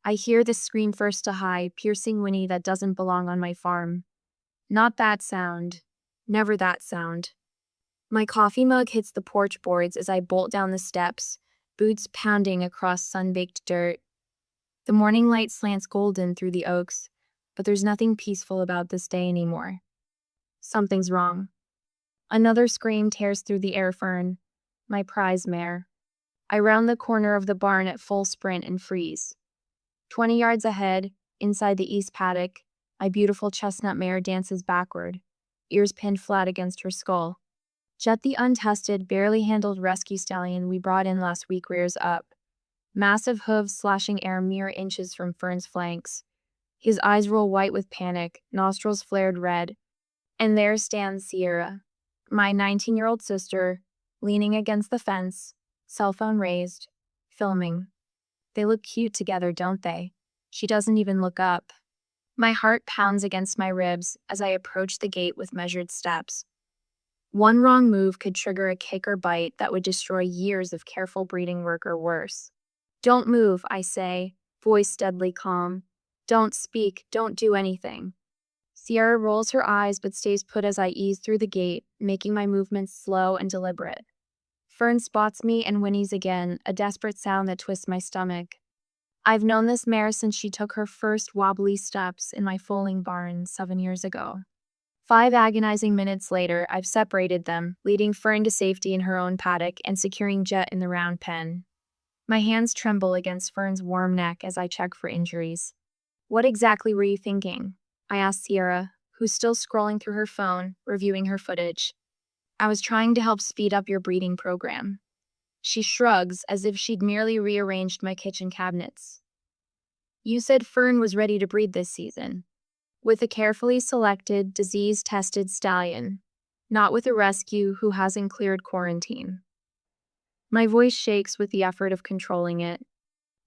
I hear the scream first to high, piercing whinny that doesn't belong on my farm. Not that sound. Never that sound. My coffee mug hits the porch boards as I bolt down the steps, boots pounding across sun-baked dirt. The morning light slants golden through the oaks, but there's nothing peaceful about this day anymore. Something's wrong. Another scream tears through the air. Fern, my prize mare. I round the corner of the barn at full sprint and freeze. 20 yards ahead, inside the east paddock, my beautiful chestnut mare dances backward, ears pinned flat against her skull. Jet, the untested, barely handled rescue stallion we brought in last week, rears up, massive hooves slashing air mere inches from Fern's flanks. His eyes roll white with panic, nostrils flared red. And there stands Sierra, my 19-year-old sister, leaning against the fence, cell phone raised, filming. They look cute together, don't they? She doesn't even look up. My heart pounds against my ribs as I approach the gate with measured steps. One wrong move could trigger a kick or bite that would destroy years of careful breeding work or worse. Don't move, I say, voice deadly calm. Don't speak, don't do anything. Sierra rolls her eyes but stays put as I ease through the gate, making my movements slow and deliberate. Fern spots me and whinnies again, a desperate sound that twists my stomach. I've known this mare since she took her first wobbly steps in my foaling barn 7 years ago. 5 agonizing minutes later, I've separated them, leading Fern to safety in her own paddock and securing Jet in the round pen. My hands tremble against Fern's warm neck as I check for injuries. What exactly were you thinking? I asked Sierra, who's still scrolling through her phone, reviewing her footage. I was trying to help speed up your breeding program. She shrugs as if she'd merely rearranged my kitchen cabinets. You said Fern was ready to breed this season. With a carefully selected, disease-tested stallion, not with a rescue who hasn't cleared quarantine. My voice shakes with the effort of controlling it.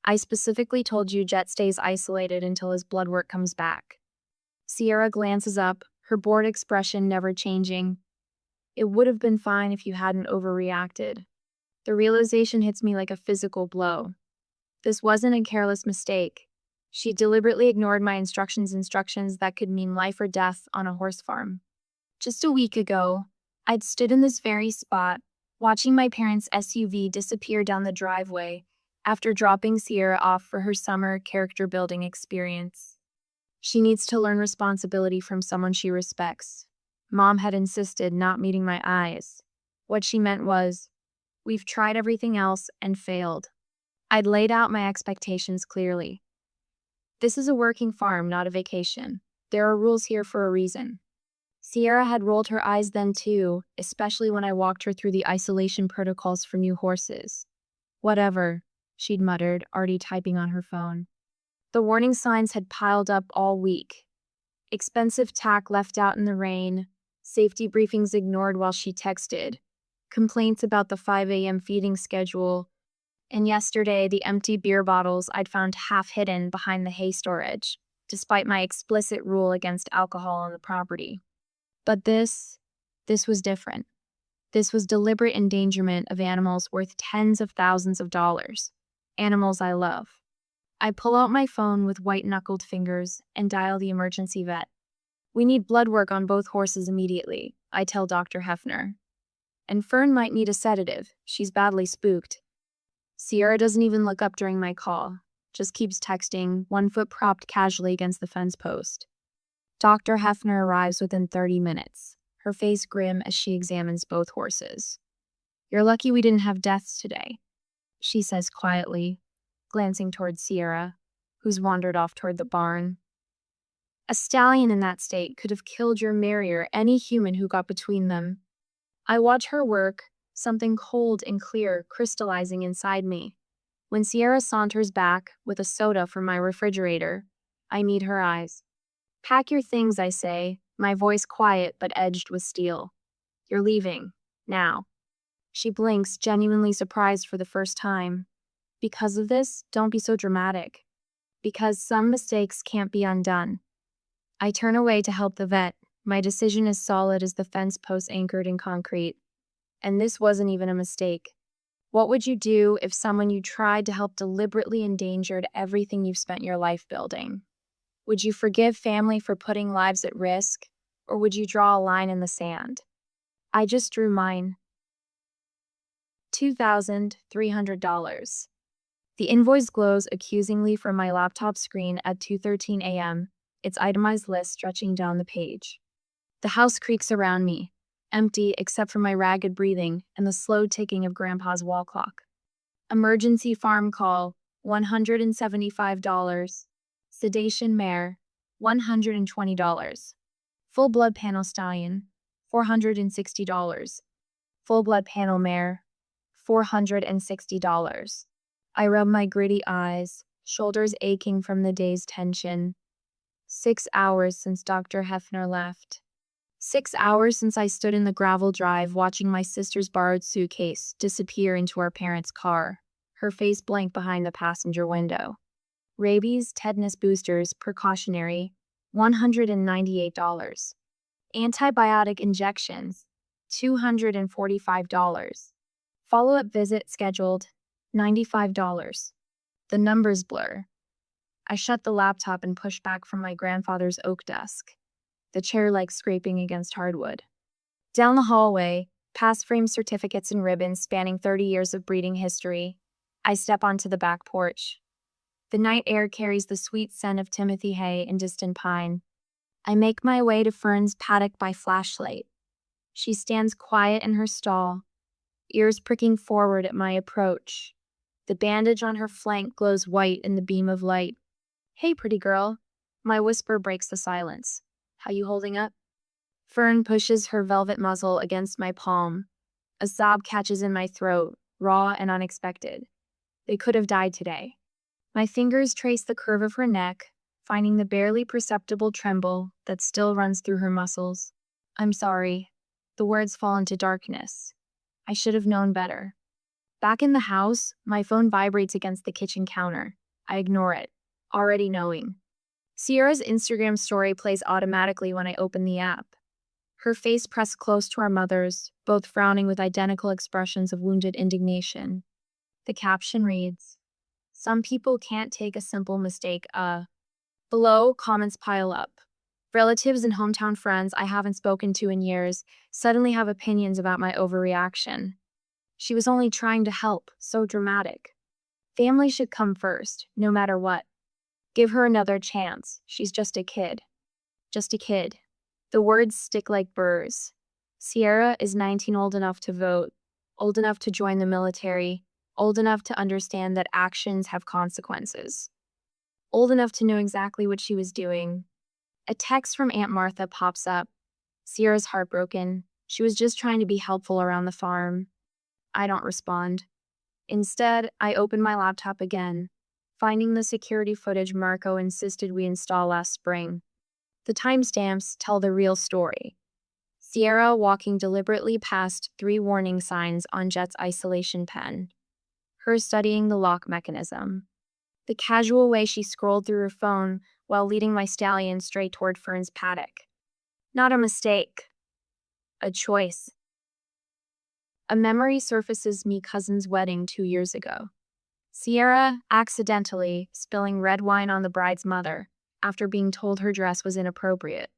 I specifically told you Jet stays isolated until his blood work comes back. Sierra glances up, her bored expression never changing. It would have been fine if you hadn't overreacted. The realization hits me like a physical blow. This wasn't a careless mistake. She deliberately ignored my instructions that could mean life or death on a horse farm. Just a week ago, I'd stood in this very spot, watching my parents' SUV disappear down the driveway after dropping Sierra off for her summer character-building experience. She needs to learn responsibility from someone she respects. Mom had insisted not meeting my eyes. What she meant was, we've tried everything else and failed. I'd laid out my expectations clearly. This is a working farm, not a vacation. There are rules here for a reason. Sierra had rolled her eyes then too, especially when I walked her through the isolation protocols for new horses. Whatever, she'd muttered, already typing on her phone. The warning signs had piled up all week. Expensive tack left out in the rain, safety briefings ignored while she texted, complaints about the 5 a.m. feeding schedule, and yesterday the empty beer bottles I'd found half hidden behind the hay storage, despite my explicit rule against alcohol on the property. But this was different. This was deliberate endangerment of animals worth tens of thousands of dollars. Animals I love. I pull out my phone with white-knuckled fingers and dial the emergency vet. We need blood work on both horses immediately, I tell Dr. Hefner. And Fern might need a sedative. She's badly spooked. Sierra doesn't even look up during my call, just keeps texting, one foot propped casually against the fence post. Dr. Hefner arrives within 30 minutes, her face grim as she examines both horses. You're lucky we didn't have deaths today, she says quietly, glancing toward Sierra, who's wandered off toward the barn. A stallion in that state could have killed your mare or any human who got between them. I watch her work, something cold and clear crystallizing inside me. When Sierra saunters back with a soda from my refrigerator, I meet her eyes. Pack your things, I say, my voice quiet but edged with steel. You're leaving. Now. She blinks, genuinely surprised for the first time. Because of this, don't be so dramatic. Because some mistakes can't be undone. I turn away to help the vet, my decision as solid as the fence posts anchored in concrete. And this wasn't even a mistake. What would you do if someone you tried to help deliberately endangered everything you've spent your life building? Would you forgive family for putting lives at risk, or would you draw a line in the sand? I just drew mine. $2,300. The invoice glows accusingly from my laptop screen at 2:13 a.m., its itemized list stretching down the page. The house creaks around me, empty except for my ragged breathing and the slow ticking of Grandpa's wall clock. Emergency farm call, $175. Sedation mare, $120. Full blood panel stallion, $460. Full blood panel mare, $460. I rub my gritty eyes, shoulders aching from the day's tension. 6 hours since Dr. Hefner left. 6 hours since I stood in the gravel drive watching my sister's borrowed suitcase disappear into our parents' car, her face blank behind the passenger window. Rabies tetanus boosters precautionary, $198. Antibiotic injections, $245. Follow-up visit scheduled, $95. The numbers blur. I shut the laptop and push back from my grandfather's oak desk, the chair like scraping against hardwood. Down the hallway, past framed certificates and ribbons spanning 30 years of breeding history, I step onto the back porch. The night air carries the sweet scent of Timothy hay and distant pine. I make my way to Fern's paddock by flashlight. She stands quiet in her stall, ears pricking forward at my approach. The bandage on her flank glows white in the beam of light. "Hey, pretty girl." My whisper breaks the silence. "How you holding up?" Fern pushes her velvet muzzle against my palm. A sob catches in my throat, raw and unexpected. They could have died today. My fingers trace the curve of her neck, finding the barely perceptible tremble that still runs through her muscles. "I'm sorry." The words fall into darkness. I should have known better. Back in the house, my phone vibrates against the kitchen counter. I ignore it, already knowing. Sierra's Instagram story plays automatically when I open the app. Her face pressed close to our mother's, both frowning with identical expressions of wounded indignation. The caption reads, "Some people can't take a simple mistake, Below, comments pile up. Relatives and hometown friends I haven't spoken to in years suddenly have opinions about my overreaction. She was only trying to help, so dramatic. Family should come first, no matter what. Give her another chance, she's just a kid. Just a kid." The words stick like burrs. Sierra is 19, old enough to vote, old enough to join the military, old enough to understand that actions have consequences. Old enough to know exactly what she was doing. A text from Aunt Martha pops up. Sierra's heartbroken. She was just trying to be helpful around the farm. I don't respond. Instead, I open my laptop again, finding the security footage Marco insisted we install last spring. The timestamps tell the real story. Sierra walking deliberately past 3 warning signs on Jet's isolation pen. Her studying the lock mechanism. The casual way she scrolled through her phone while leading my stallion straight toward Fern's paddock. Not a mistake. A choice. A memory surfaces me cousin's wedding 2 years ago. Sierra accidentally spilling red wine on the bride's mother after being told her dress was inappropriate.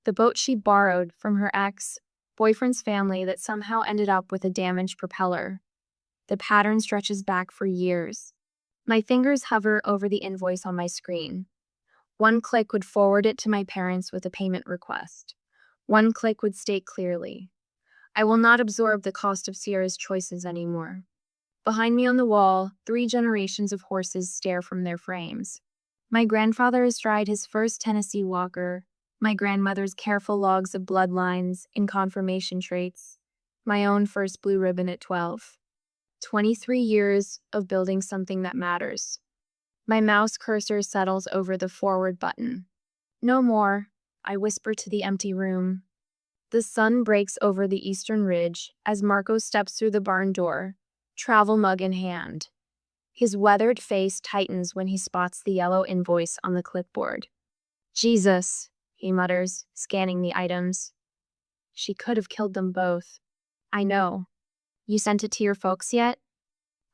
The boat she borrowed from her ex-boyfriend's family that somehow ended up with a damaged propeller. The pattern stretches back for years. My fingers hover over the invoice on my screen. One click would forward it to my parents with a payment request. One click would state clearly, "I will not absorb the cost of Sierra's choices anymore." Behind me on the wall, 3 generations of horses stare from their frames. My grandfather astride his first Tennessee Walker, my grandmother's careful logs of bloodlines and confirmation traits, my own first blue ribbon at 12. 23 years of building something that matters. My mouse cursor settles over the forward button. "No more," I whisper to the empty room. The sun breaks over the eastern ridge as Marco steps through the barn door, travel mug in hand. His weathered face tightens when he spots the yellow invoice on the clipboard. "Jesus," he mutters, scanning the items. "She could have killed them both." "I know. You sent it to your folks yet?"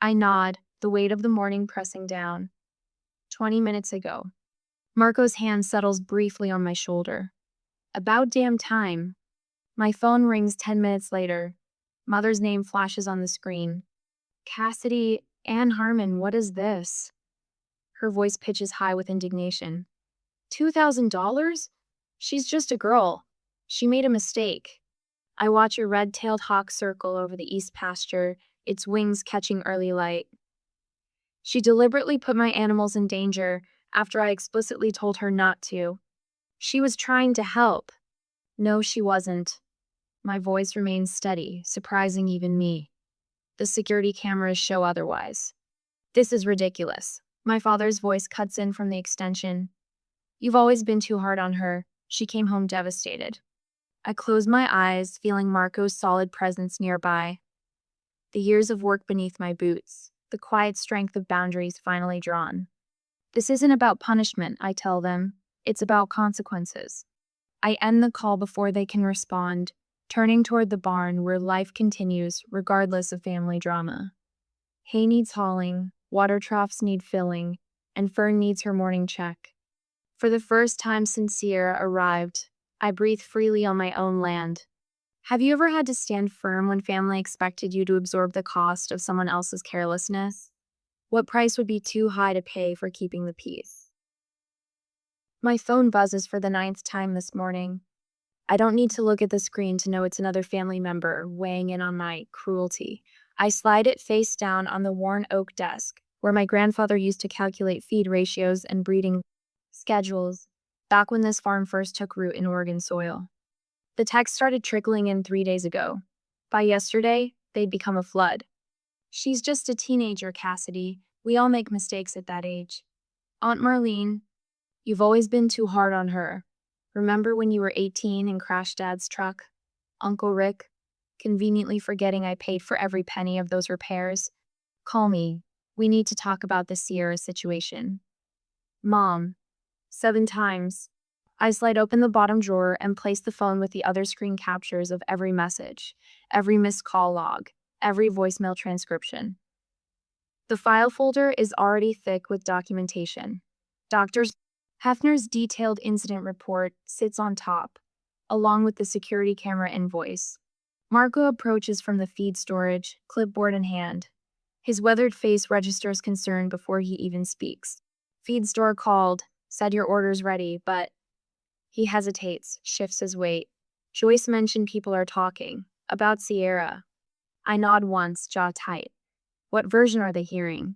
I nod, the weight of the morning pressing down. 20 minutes ago. Marco's hand settles briefly on my shoulder. About damn time. My phone rings 10 minutes later. Mother's name flashes on the screen. Cassidy, Ann Harmon, what is this? Her voice pitches high with indignation. $2,000? She's just a girl. She made a mistake. I watch a red-tailed hawk circle over the east pasture, its wings catching early light. She deliberately put my animals in danger after I explicitly told her not to. She was trying to help. No, she wasn't. My voice remains steady, surprising even me. The security cameras show otherwise. This is ridiculous. My father's voice cuts in from the extension. You've always been too hard on her. She came home devastated. I close my eyes, feeling Marco's solid presence nearby. The years of work beneath my boots, the quiet strength of boundaries finally drawn. This isn't about punishment, I tell them. It's about consequences. I end the call before they can respond, turning toward the barn where life continues regardless of family drama. Hay needs hauling, water troughs need filling, and Fern needs her morning check. For the first time since Sierra arrived, I breathe freely on my own land. Have you ever had to stand firm when family expected you to absorb the cost of someone else's carelessness? What price would be too high to pay for keeping the peace? My phone buzzes for the 9th time this morning. I don't need to look at the screen to know it's another family member weighing in on my cruelty. I slide it face down on the worn oak desk, where my grandfather used to calculate feed ratios and breeding schedules, back when this farm first took root in Oregon soil. The text started trickling in 3 days ago. By yesterday, they'd become a flood. She's just a teenager, Cassidy. We all make mistakes at that age. Aunt Marlene, you've always been too hard on her. Remember when you were 18 and crashed Dad's truck? Uncle Rick, conveniently forgetting I paid for every penny of those repairs. Call me. We need to talk about the Sierra situation. Mom. 7 times. I slide open the bottom drawer and place the phone with the other screen captures of every message, every missed call log, every voicemail transcription. The file folder is already thick with documentation. Dr. Hefner's detailed incident report sits on top, along with the security camera invoice. Marco approaches from the feed storage, clipboard in hand. His weathered face registers concern before he even speaks. Feed store called, said your order's ready, but he hesitates, shifts his weight. Joyce mentioned people are talking. About Sierra. I nod once, jaw tight. What version are they hearing?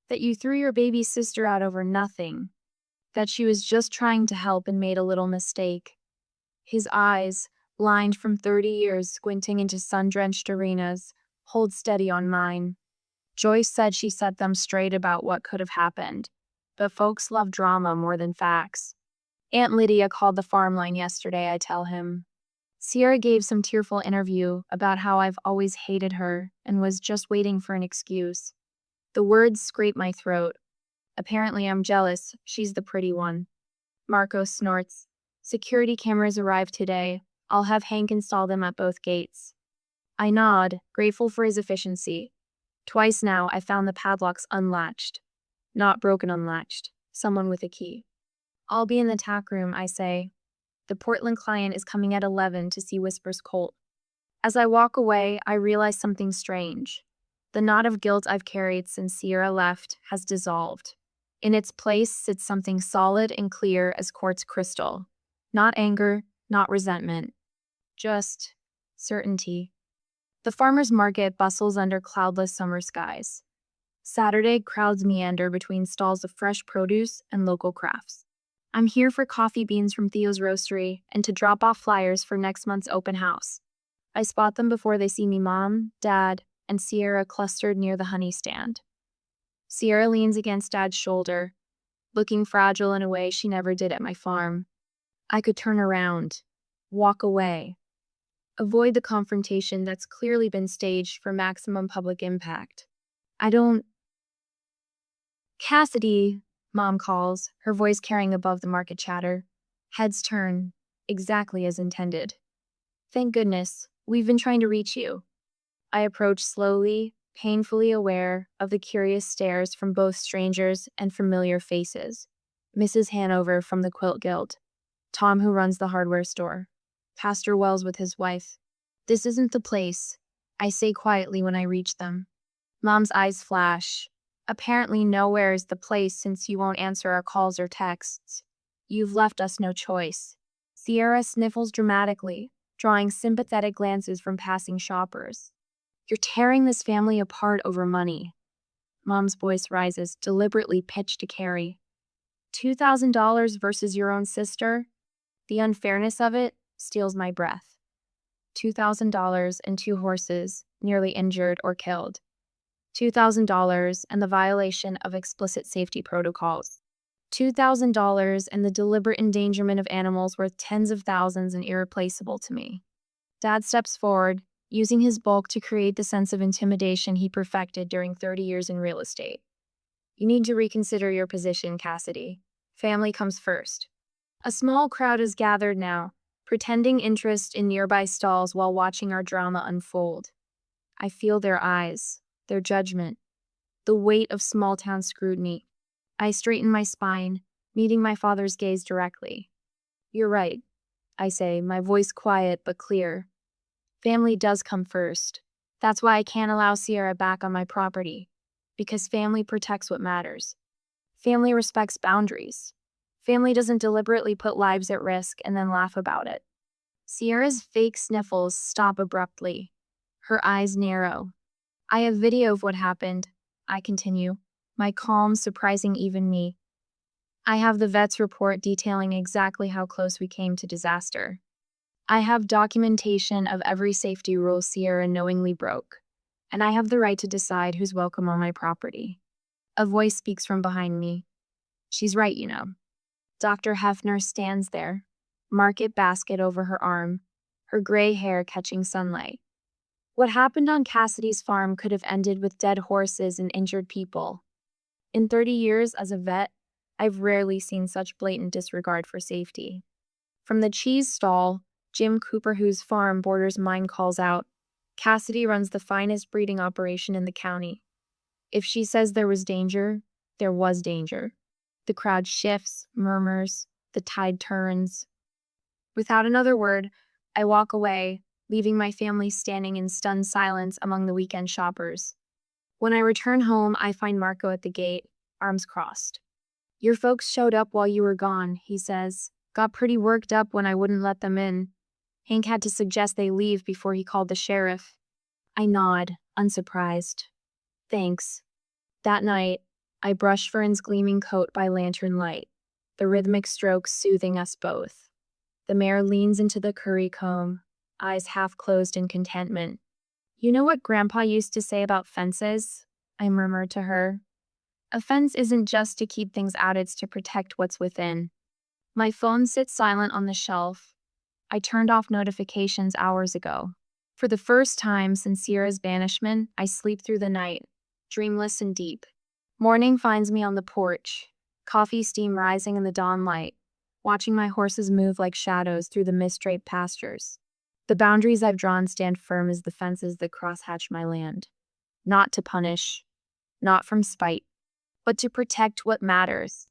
That you threw your baby sister out over nothing. That she was just trying to help and made a little mistake. His eyes, blind from 30 years squinting into sun-drenched arenas, hold steady on mine. Joyce said she set them straight about what could have happened. But folks love drama more than facts. Aunt Lydia called the farm line yesterday, I tell him. Sierra gave some tearful interview about how I've always hated her and was just waiting for an excuse. The words scrape my throat. Apparently I'm jealous. She's the pretty one. Marco snorts. Security cameras arrived today. I'll have Hank install them at both gates. I nod, grateful for his efficiency. Twice now I found the padlocks unlatched. Not broken unlatched. Someone with a key. I'll be in the tack room, I say. The Portland client is coming at 11 to see Whisper's colt. As I walk away, I realize something strange. The knot of guilt I've carried since Sierra left has dissolved. In its place sits something solid and clear as quartz crystal. Not anger, not resentment. Just certainty. The farmer's market bustles under cloudless summer skies. Saturday crowds meander between stalls of fresh produce and local crafts. I'm here for coffee beans from Theo's Roastery and to drop off flyers for next month's open house. I spot them before they see me, Mom, Dad, and Sierra clustered near the honey stand. Sierra leans against Dad's shoulder, looking fragile in a way she never did at my farm. I could turn around, walk away, avoid the confrontation that's clearly been staged for maximum public impact. I don't... Cassidy, Mom calls, her voice carrying above the market chatter. Heads turn, exactly as intended. Thank goodness, we've been trying to reach you. I approach slowly, painfully aware of the curious stares from both strangers and familiar faces. Mrs. Hanover from the Quilt Guild, Tom who runs the hardware store, Pastor Wells with his wife. This isn't the place, I say quietly when I reach them. Mom's eyes flash. Apparently nowhere is the place since you won't answer our calls or texts. You've left us no choice. Sierra sniffles dramatically, drawing sympathetic glances from passing shoppers. You're tearing this family apart over money. Mom's voice rises, deliberately pitched to Carrie. $2,000 versus your own sister? The unfairness of it steals my breath. $2,000 and 2 horses, nearly injured or killed. $2,000 and the violation of explicit safety protocols. $2,000 and the deliberate endangerment of animals worth tens of thousands and irreplaceable to me. Dad steps forward, using his bulk to create the sense of intimidation he perfected during 30 years in real estate. You need to reconsider your position, Cassidy. Family comes first. A small crowd is gathered now, pretending interest in nearby stalls while watching our drama unfold. I feel their eyes, their judgment, the weight of small-town scrutiny. I straighten my spine, meeting my father's gaze directly. You're right, I say, my voice quiet but clear. Family does come first. That's why I can't allow Sierra back on my property. Because family protects what matters. Family respects boundaries. Family doesn't deliberately put lives at risk and then laugh about it. Sierra's fake sniffles stop abruptly. Her eyes narrow. I have video of what happened, I continue, my calm surprising even me. I have the vet's report detailing exactly how close we came to disaster. I have documentation of every safety rule Sierra knowingly broke, and I have the right to decide who's welcome on my property. A voice speaks from behind me. She's right, you know. Dr. Hefner stands there, market basket over her arm, her gray hair catching sunlight. What happened on Cassidy's farm could have ended with dead horses and injured people. In 30 years as a vet, I've rarely seen such blatant disregard for safety. From the cheese stall, Jim Cooper, whose farm borders mine, calls out, Cassidy runs the finest breeding operation in the county. If she says there was danger, there was danger. The crowd shifts, murmurs, the tide turns. Without another word, I walk away, leaving my family standing in stunned silence among the weekend shoppers. When I return home, I find Marco at the gate, arms crossed. Your folks showed up while you were gone, he says. Got pretty worked up when I wouldn't let them in. Hank had to suggest they leave before he called the sheriff. I nod, unsurprised. Thanks. That night, I brush Fern's gleaming coat by lantern light, the rhythmic strokes soothing us both. The mare leans into the curry comb, eyes half closed in contentment. You know what Grandpa used to say about fences? I murmured to her. A fence isn't just to keep things out, it's to protect what's within. My phone sits silent on the shelf. I turned off notifications hours ago. For the first time since Sierra's banishment, I sleep through the night, dreamless and deep. Morning finds me on the porch, coffee steam rising in the dawn light, watching my horses move like shadows through the mist-draped pastures. The boundaries I've drawn stand firm as the fences that crosshatch my land. Not to punish, not from spite, but to protect what matters.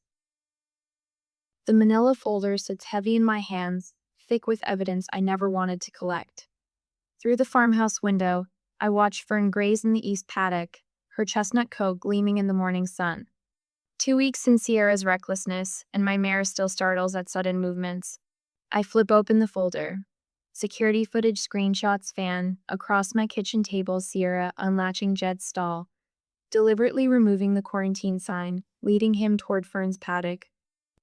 The manila folder sits heavy in my hands, thick with evidence I never wanted to collect. Through the farmhouse window, I watch Fern graze in the east paddock, her chestnut coat gleaming in the morning sun. 2 weeks since Sierra's recklessness, and my mare still startles at sudden movements. I flip open the folder. Security footage screenshots fan across my kitchen table, Sierra unlatching Jed's stall, deliberately removing the quarantine sign, leading him toward Fern's paddock.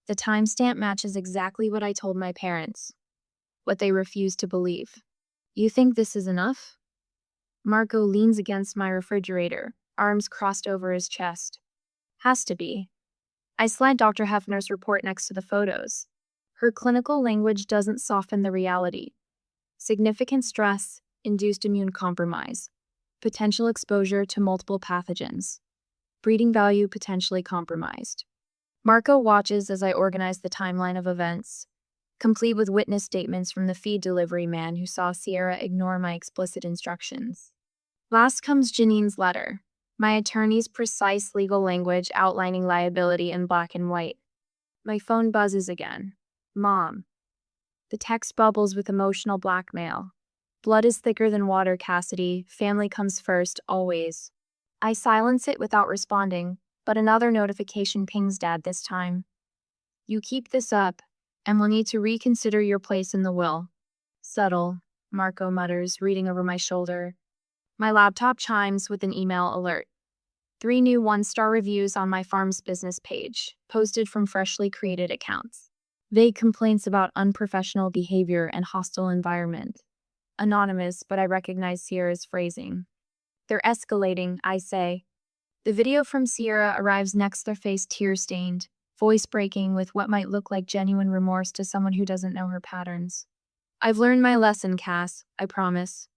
The timestamp matches exactly what I told my parents, what they refused to believe. You think this is enough? Marco leans against my refrigerator, arms crossed over his chest. Has to be. I slide Dr. Hefner's report next to the photos. Her clinical language doesn't soften the reality. Significant stress, induced immune compromise, potential exposure to multiple pathogens, breeding value potentially compromised. Marco watches as I organize the timeline of events, complete with witness statements from the feed delivery man who saw Sierra ignore my explicit instructions. Last comes Janine's letter. My attorney's precise legal language outlining liability in black and white. My phone buzzes again. Mom. The text bubbles with emotional blackmail. Blood is thicker than water, Cassidy. Family comes first, always. I silence it without responding, but another notification pings Dad this time. You keep this up, and we'll need to reconsider your place in the will. Subtle, Marco mutters, reading over my shoulder. My laptop chimes with an email alert. 3 new 1-star reviews on my farm's business page, posted from freshly created accounts. Vague complaints about unprofessional behavior and hostile environment. Anonymous, but I recognize Sierra's phrasing. They're escalating, I say. The video from Sierra arrives next, their face tear-stained, voice breaking with what might look like genuine remorse to someone who doesn't know her patterns. I've learned my lesson, Cass, I promise.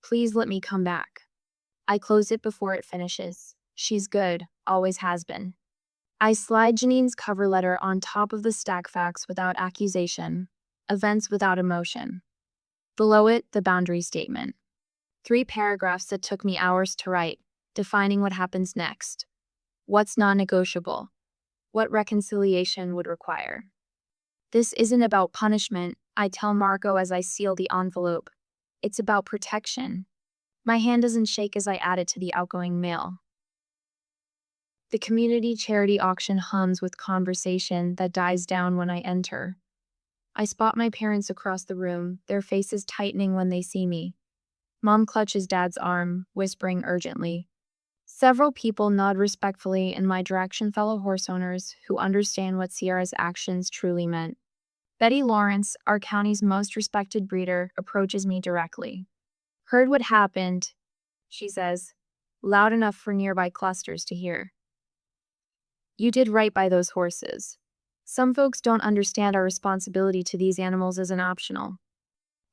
Please let me come back. I close it before it finishes. She's good, always has been. I slide Janine's cover letter on top of the stack, facts without accusation, events without emotion. Below it, the boundary statement. 3 paragraphs that took me hours to write, defining what happens next. What's non-negotiable? What reconciliation would require? This isn't about punishment, I tell Marco as I seal the envelope. It's about protection. My hand doesn't shake as I add it to the outgoing mail. The community charity auction hums with conversation that dies down when I enter. I spot my parents across the room, their faces tightening when they see me. Mom clutches Dad's arm, whispering urgently. Several people nod respectfully in my direction, fellow horse owners who understand what Sierra's actions truly meant. Betty Lawrence, our county's most respected breeder, approaches me directly. Heard what happened, she says, loud enough for nearby clusters to hear. You did right by those horses. Some folks don't understand our responsibility to these animals as an optional.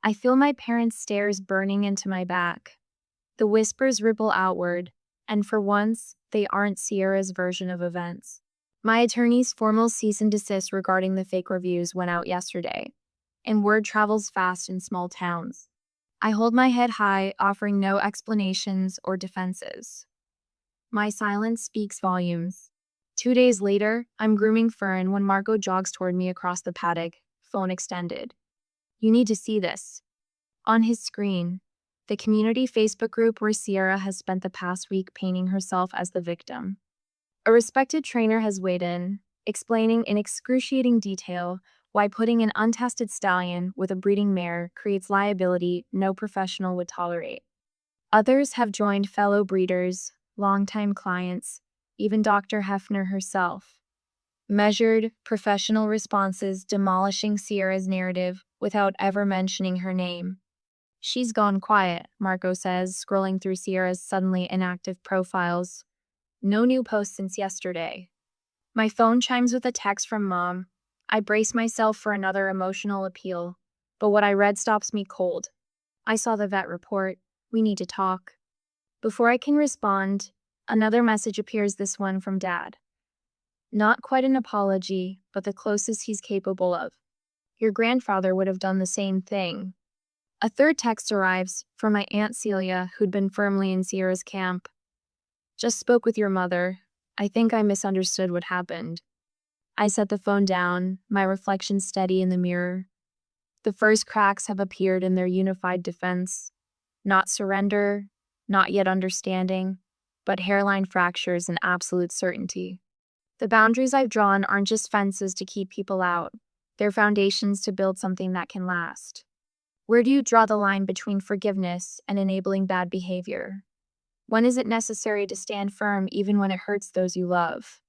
I feel my parents' stares burning into my back. The whispers ripple outward, and for once, they aren't Sierra's version of events. My attorney's formal cease and desist regarding the fake reviews went out yesterday, and word travels fast in small towns. I hold my head high, offering no explanations or defenses. My silence speaks volumes. 2 days later, I'm grooming Fern when Marco jogs toward me across the paddock, phone extended. You need to see this. On his screen, the community Facebook group where Sierra has spent the past week painting herself as the victim. A respected trainer has weighed in, explaining in excruciating detail why putting an untested stallion with a breeding mare creates liability no professional would tolerate. Others have joined fellow breeders, longtime clients, even Dr. Hefner herself. Measured, professional responses demolishing Sierra's narrative without ever mentioning her name. She's gone quiet, Marco says, scrolling through Sierra's suddenly inactive profiles. No new posts since yesterday. My phone chimes with a text from Mom. I brace myself for another emotional appeal, but what I read stops me cold. I saw the vet report. We need to talk. Before I can respond, another message appears, this one from Dad. Not quite an apology, but the closest he's capable of. Your grandfather would have done the same thing. A third text arrives from my Aunt Celia, who'd been firmly in Sierra's camp. Just spoke with your mother. I think I misunderstood what happened. I set the phone down, my reflection steady in the mirror. The first cracks have appeared in their unified defense. Not surrender, not yet understanding, but hairline fractures and absolute certainty. The boundaries I've drawn aren't just fences to keep people out. They're foundations to build something that can last. Where do you draw the line between forgiveness and enabling bad behavior? When is it necessary to stand firm even when it hurts those you love?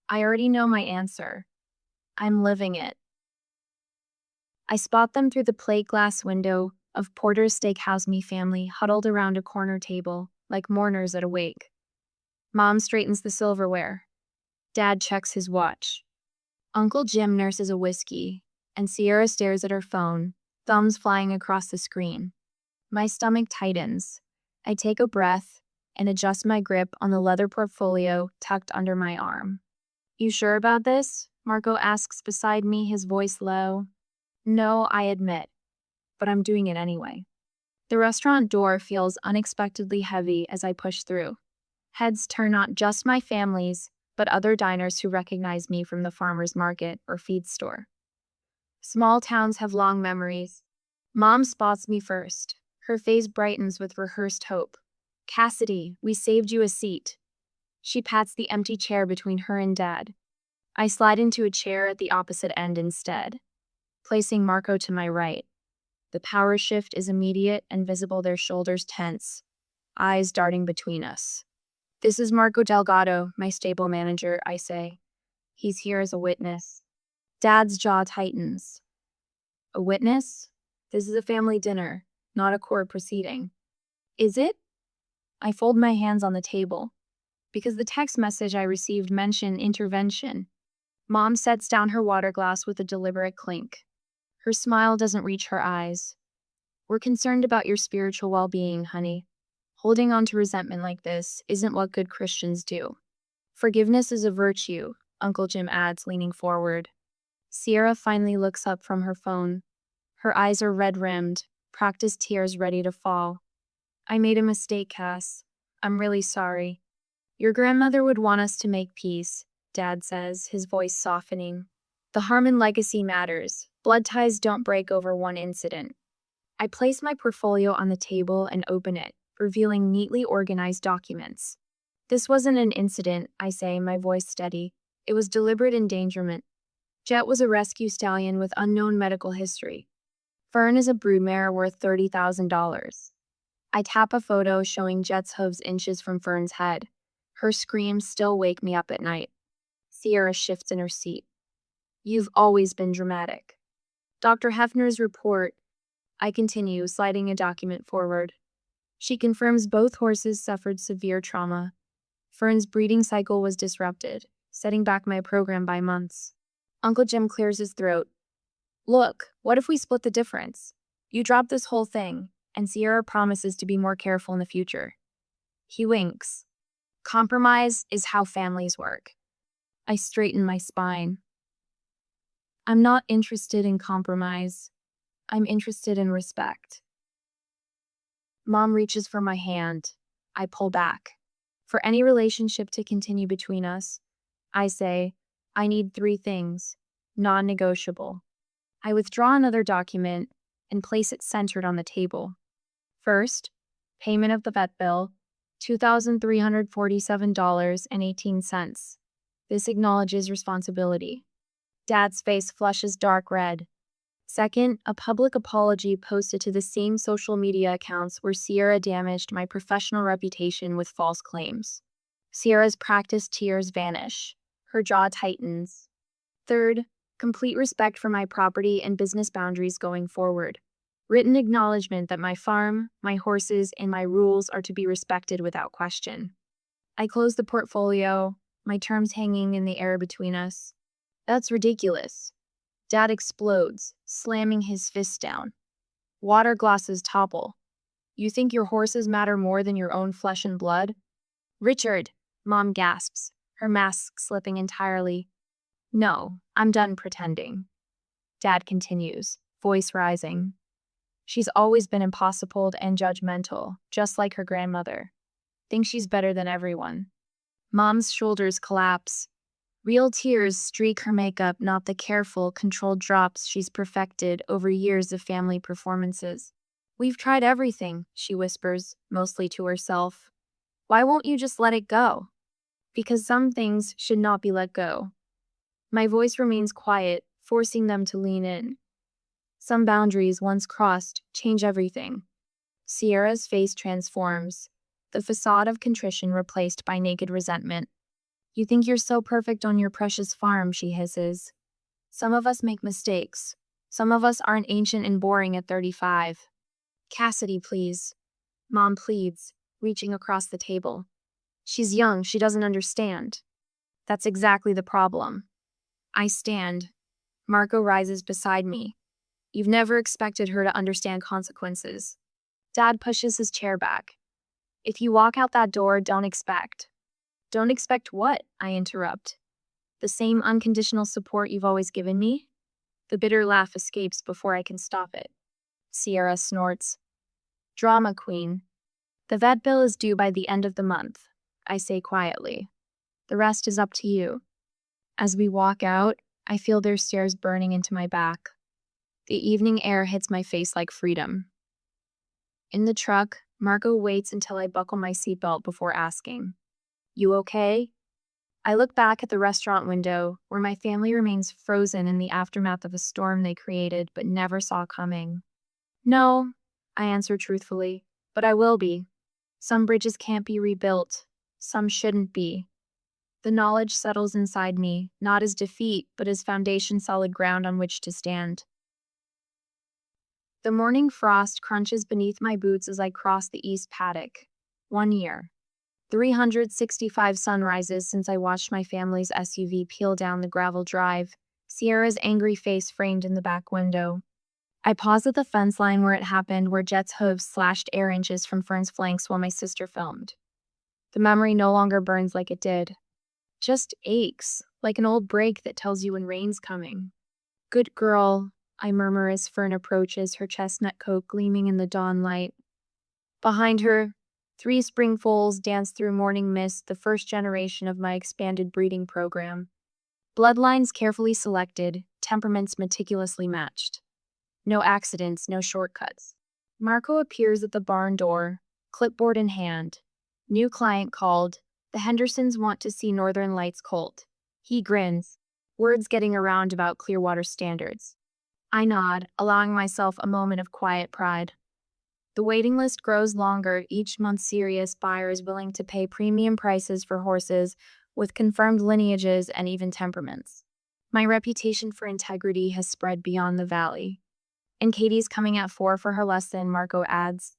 I already know my answer. I'm living it. I spot them through the plate glass window of Porter's Steakhouse, me family huddled around a corner table, like mourners at a wake. Mom straightens the silverware. Dad checks his watch. Uncle Jim nurses a whiskey, and Sierra stares at her phone, thumbs flying across the screen. My stomach tightens. I take a breath and adjust my grip on the leather portfolio tucked under my arm. You sure about this? Marco asks beside me, his voice low. No, I admit, but I'm doing it anyway. The restaurant door feels unexpectedly heavy as I push through. Heads turn not just my family's, but other diners who recognize me from the farmer's market or feed store. Small towns have long memories. Mom spots me first. Her face brightens with rehearsed hope. Cassidy, we saved you a seat. She pats the empty chair between her and Dad. I slide into a chair at the opposite end instead, placing Marco to my right. The power shift is immediate and visible, their shoulders tense, eyes darting between us. This is Marco Delgado, my stable manager, I say. He's here as a witness. Dad's jaw tightens. A witness? This is a family dinner, not a court proceeding. Is it? I fold my hands on the table, because the text message I received mentioned intervention. Mom sets down her water glass with a deliberate clink. Her smile doesn't reach her eyes. We're concerned about your spiritual well-being, honey. Holding on to resentment like this isn't what good Christians do. Forgiveness is a virtue, Uncle Jim adds, leaning forward. Sierra finally looks up from her phone. Her eyes are red-rimmed, practiced tears ready to fall. I made a mistake, Cass. I'm really sorry. Your grandmother would want us to make peace, Dad says, his voice softening. The Harmon legacy matters. Blood ties don't break over one incident. I place my portfolio on the table and open it, revealing neatly organized documents. This wasn't an incident, I say, my voice steady. It was deliberate endangerment. Jet was a rescue stallion with unknown medical history. Fern is a broodmare worth $30,000. I tap a photo showing Jet's hooves inches from Fern's head. Her screams still wake me up at night. Sierra shifts in her seat. You've always been dramatic. Dr. Hefner's report. I continue, sliding a document forward. She confirms both horses suffered severe trauma. Fern's breeding cycle was disrupted, setting back my program by months. Uncle Jim clears his throat. Look, what if we split the difference? You drop this whole thing, and Sierra promises to be more careful in the future. He winks. Compromise is how families work. I straighten my spine. I'm not interested in compromise. I'm interested in respect. Mom reaches for my hand. I pull back. For any relationship to continue between us, I say, I need 3 things, non-negotiable. I withdraw another document and place it centered on the table. First, payment of the vet bill, $2,347.18. This acknowledges responsibility. Dad's face flushes dark red. Second, a public apology posted to the same social media accounts where Sierra damaged my professional reputation with false claims. Sierra's practiced tears vanish. Her jaw tightens. Third, complete respect for my property and business boundaries going forward. Written acknowledgement that my farm, my horses, and my rules are to be respected without question. I close the portfolio, my terms hanging in the air between us. That's ridiculous. Dad explodes, slamming his fist down. Water glasses topple. You think your horses matter more than your own flesh and blood? Richard, Mom gasps, her mask slipping entirely. No, I'm done pretending. Dad continues, voice rising. She's always been impossible and judgmental, just like her grandmother. Thinks she's better than everyone. Mom's shoulders collapse. Real tears streak her makeup, not the careful, controlled drops she's perfected over years of family performances. We've tried everything, she whispers, mostly to herself. Why won't you just let it go? Because some things should not be let go. My voice remains quiet, forcing them to lean in. Some boundaries, once crossed, change everything. Sierra's face transforms, the facade of contrition replaced by naked resentment. You think you're so perfect on your precious farm, she hisses. Some of us make mistakes. Some of us aren't ancient and boring at 35. Cassidy, please. Mom pleads, reaching across the table. She's young, she doesn't understand. That's exactly the problem. I stand. Marco rises beside me. You've never expected her to understand consequences. Dad pushes his chair back. If you walk out that door, don't expect. Don't expect what? I interrupt. The same unconditional support you've always given me? The bitter laugh escapes before I can stop it. Sierra snorts. Drama queen. The vet bill is due by the end of the month. I say quietly. The rest is up to you. As we walk out, I feel their stares burning into my back. The evening air hits my face like freedom. In the truck, Marco waits until I buckle my seatbelt before asking, "You okay?" I look back at the restaurant window, where my family remains frozen in the aftermath of a storm they created but never saw coming. "No," I answer truthfully, "but I will be. Some bridges can't be rebuilt. Some shouldn't be." The knowledge settles inside me, not as defeat, but as foundation solid ground on which to stand. The morning frost crunches beneath my boots as I cross the east paddock. 1 year. 365 sunrises since I watched my family's SUV peel down the gravel drive, Sierra's angry face framed in the back window. I pause at the fence line where it happened, where Jet's hooves slashed air inches from Fern's flanks while my sister filmed. The memory no longer burns like it did. Just aches, like an old break that tells you when rain's coming. "Good girl," I murmur as Fern approaches, her chestnut coat gleaming in the dawn light. Behind her, 3 spring foals dance through morning mist, the first generation of my expanded breeding program. Bloodlines carefully selected, temperaments meticulously matched. No accidents, no shortcuts. Marco appears at the barn door, clipboard in hand. New client called. The Hendersons want to see Northern Lights colt. He grins, words getting around about Clearwater standards. I nod, allowing myself a moment of quiet pride. The waiting list grows longer, each month serious buyers willing to pay premium prices for horses with confirmed lineages and even temperaments. My reputation for integrity has spread beyond the valley. And Katie's coming at 4 for her lesson, Marco adds.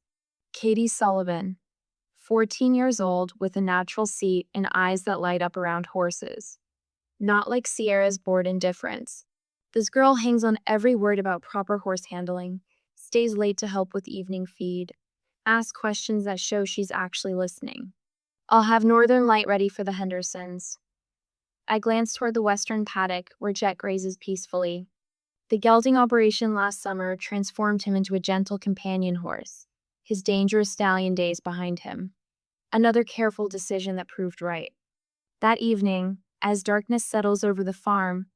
Katie Sullivan, 14 years old, with a natural seat and eyes that light up around horses. Not like Sierra's bored indifference. This girl hangs on every word about proper horse handling, stays late to help with evening feed, asks questions that show she's actually listening. I'll have Northern Light ready for the Hendersons. I glance toward the western paddock, where Jet grazes peacefully. The gelding operation last summer transformed him into a gentle companion horse, his dangerous stallion days behind him. Another careful decision that proved right. That evening, as darkness settles over the farm,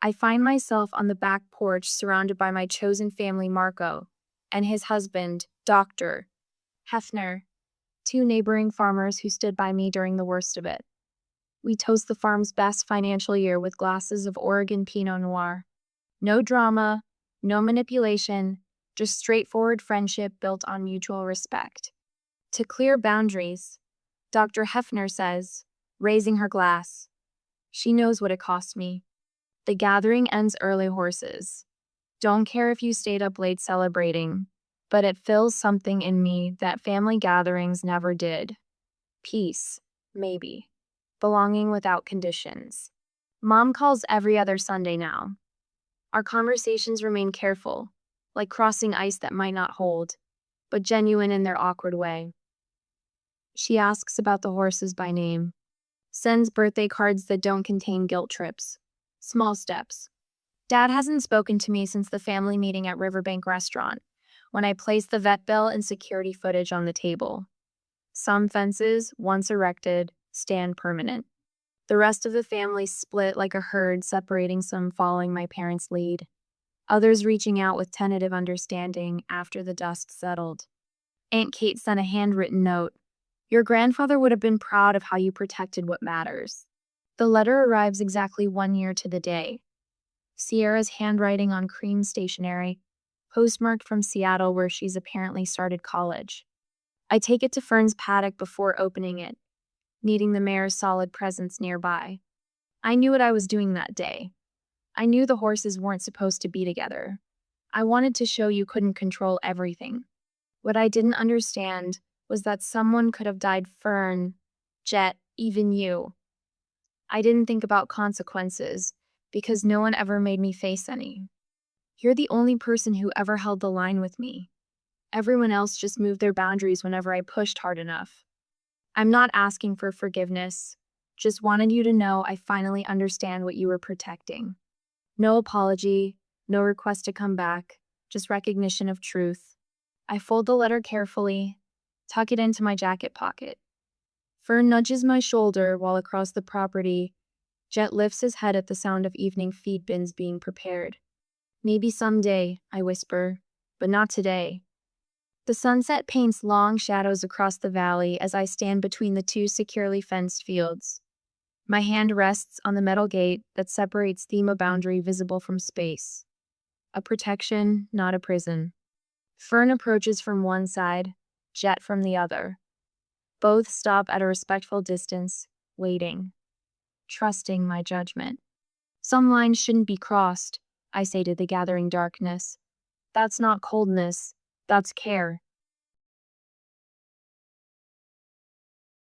I find myself on the back porch surrounded by my chosen family, Marco, and his husband, Dr. Hefner, 2 neighboring farmers who stood by me during the worst of it. We toast the farm's best financial year with glasses of Oregon Pinot Noir. No drama, no manipulation, just straightforward friendship built on mutual respect. To clear boundaries, Dr. Hefner says, raising her glass. She knows what it cost me. The gathering ends early, horses. Don't care if you stayed up late celebrating, but it fills something in me that family gatherings never did. Peace, maybe. Belonging without conditions. Mom calls every other Sunday now. Our conversations remain careful, like crossing ice that might not hold, but genuine in their awkward way. She asks about the horses by name, sends birthday cards that don't contain guilt trips. Small steps. Dad hasn't spoken to me since the family meeting at Riverbank Restaurant, when I placed the vet bill and security footage on the table. Some fences, once erected, stand permanent. The rest of the family split like a herd, separating some following my parents' lead, others reaching out with tentative understanding after the dust settled. Aunt Kate sent a handwritten note. Your grandfather would have been proud of how you protected what matters. The letter arrives exactly 1 year to the day. Sierra's handwriting on cream stationery, postmarked from Seattle, where she's apparently started college. I take it to Fern's paddock before opening it, needing the mare's solid presence nearby. I knew what I was doing that day. I knew the horses weren't supposed to be together. I wanted to show you couldn't control everything. What I didn't understand was that someone could have died Fern, Jet, even you. I didn't think about consequences, because no one ever made me face any. You're the only person who ever held the line with me. Everyone else just moved their boundaries whenever I pushed hard enough. I'm not asking for forgiveness, just wanted you to know I finally understand what you were protecting. No apology, no request to come back, just recognition of truth. I fold the letter carefully, tuck it into my jacket pocket. Fern nudges my shoulder while across the property, Jet lifts his head at the sound of evening feed bins being prepared. Maybe someday, I whisper, but not today. The sunset paints long shadows across the valley as I stand between the two securely fenced fields. My hand rests on the metal gate that separates Thema boundary visible from space. A protection, not a prison. Fern approaches from one side, Jet from the other. Both stop at a respectful distance, waiting, trusting my judgment. Some lines shouldn't be crossed, I say to the gathering darkness. That's not coldness, that's care.